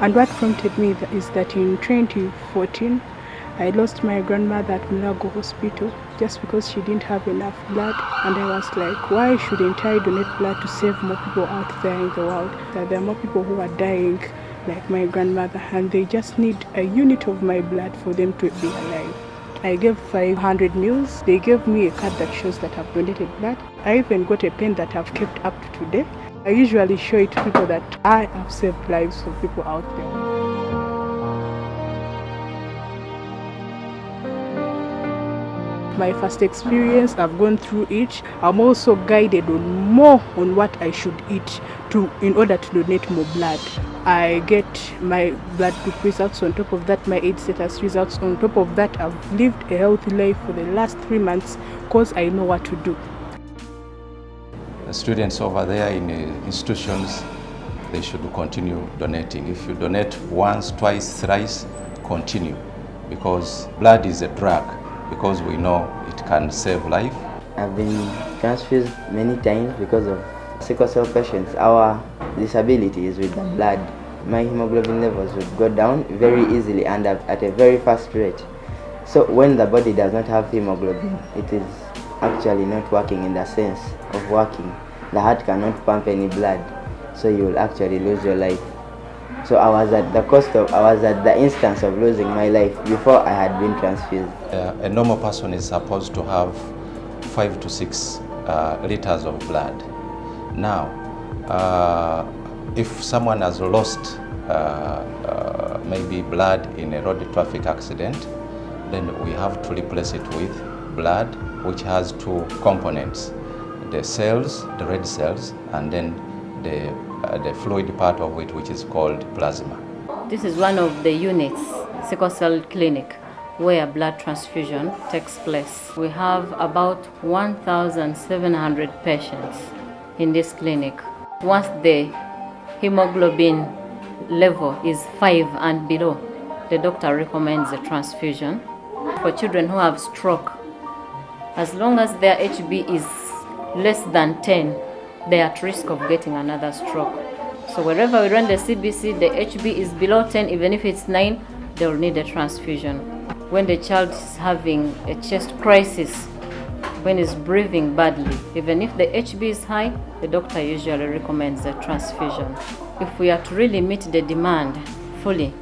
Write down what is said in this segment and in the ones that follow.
And what prompted me is that in 2014, I lost my grandmother at Mulago Hospital just because she didn't have enough blood. And I was like, why shouldn't I donate blood to save more people out there in the world? That there are more people who are dying like my grandmother, and they just need a unit of my blood for them to be alive. I gave 500 meals. They gave me a card that shows that I've donated blood. I even got a pen that I've kept up to today. I usually show it to people that I have saved lives of people out there. My first experience, I've gone through it. I'm also guided on more on what I should eat in order to donate more blood. I get my blood group results. On top of that, my age status results. On top of that, I've lived a healthy life for the last 3 months because I know what to do. The students over there in institutions, they should continue donating. If you donate once, twice, thrice, continue, because blood is a drug, because we know it can save life. I've been transfused many times because of sickle cell patients. Our disability is with the blood. My hemoglobin levels would go down very easily and at a very fast rate. So when the body does not have hemoglobin, it is actually not working in the sense of working. The heart cannot pump any blood, so you will actually lose your life. So I was at the instance of losing my life before I had been transfused. A normal person is supposed to have 5 to 6 liters of blood. Now, if someone has lost maybe blood in a road traffic accident, then we have to replace it with blood, which has 2 components: the cells, the red cells, and then the fluid part of it, which is called plasma. This is one of the units, sickle cell clinic, where blood transfusion takes place. We have about 1,700 patients in this clinic. Once the hemoglobin level is 5 and below, the doctor recommends a transfusion. For children who have stroke, as long as their HB is less than 10, they are at risk of getting another stroke. So wherever we run the CBC, the HB is below 10, even if it's 9, they will need a transfusion. When the child is having a chest crisis, when he's breathing badly, even if the HB is high, the doctor usually recommends a transfusion. If we are to really meet the demand fully,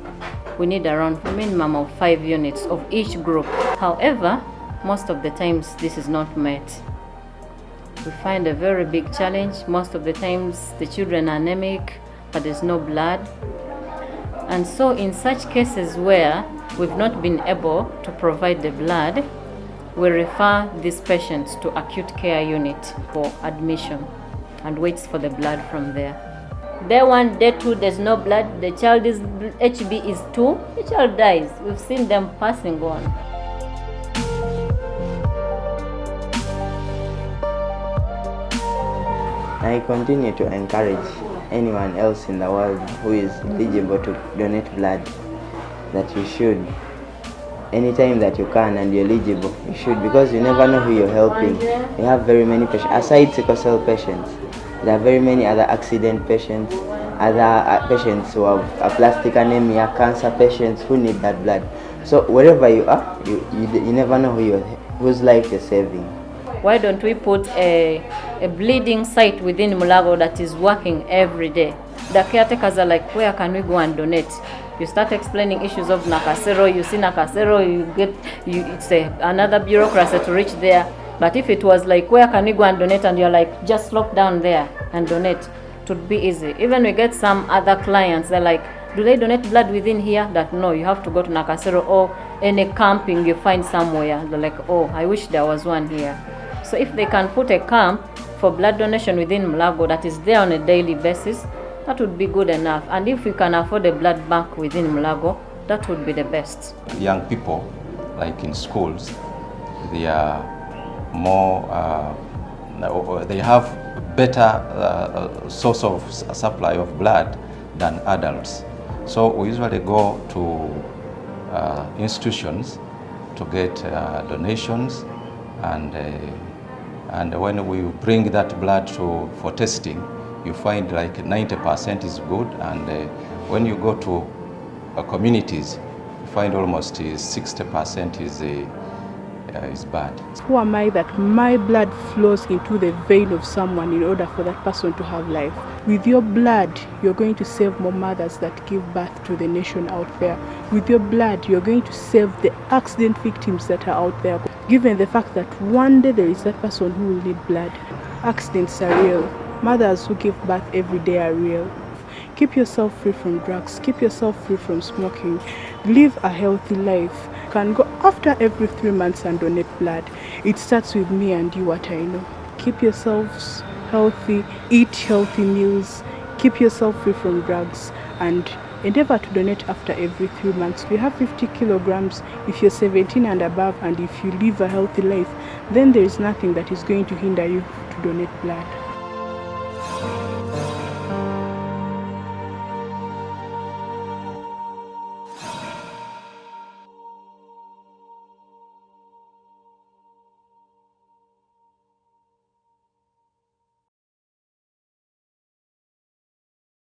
we need around a minimum of 5 units of each group. However, most of the times this is not met. We find a very big challenge. Most of the times the children are anemic, but there's no blood. And so in such cases where we've not been able to provide the blood, we refer these patients to acute care unit for admission and waits for the blood from there. Day 1, day 2, there's no blood. The child's HB is 2, the child dies. We've seen them passing on. I continue to encourage anyone else in the world who is eligible to donate blood that you should. Anytime that you can and you're eligible, you should, because you never know who you're helping. You have very many patients. Aside sickle cell patients, there are very many other accident patients, other patients who have aplastic anemia, cancer patients who need that blood. So wherever you are, you never know whose life you're saving. Why don't we put a bleeding site within Mulago that is working every day? The caretakers are like, where can we go and donate? You start explaining issues of Nakasero, you see Nakasero, it's another bureaucracy to reach there. But if it was like, where can we go and donate, and you're like, just look down there and donate, it would be easy. Even we get some other clients, they're like, do they donate blood within here? That no, you have to go to Nakasero or any camping you find somewhere. They're like, oh, I wish there was one here. So if they can put a camp for blood donation within Mulago that is there on a daily basis, that would be good enough. And if we can afford a blood bank within Mulago, that would be the best. Young people, like in schools, they are more, they have better source of supply of blood than adults. So we usually go to institutions to get donations, and when we bring that blood for testing, you find like 90% is good, and when you go to communities, you find almost 60% is bad. Who am I that my blood flows into the vein of someone in order for that person to have life? With your blood, you're going to save more mothers that give birth to the nation out there. With your blood, you're going to save the accident victims that are out there. Given the fact that one day there is that person who will need blood. Accidents are real. Mothers who give birth every day are real. Keep yourself free from drugs. Keep yourself free from smoking. Live a healthy life. You can go after every 3 months and donate blood. It starts with me and you, what I know. Keep yourselves healthy. Eat healthy meals. Keep yourself free from drugs. And endeavor to donate after every 3 months. If you have 50 kilograms, if you're 17 and above, and if you live a healthy life, then there is nothing that is going to hinder you to donate blood.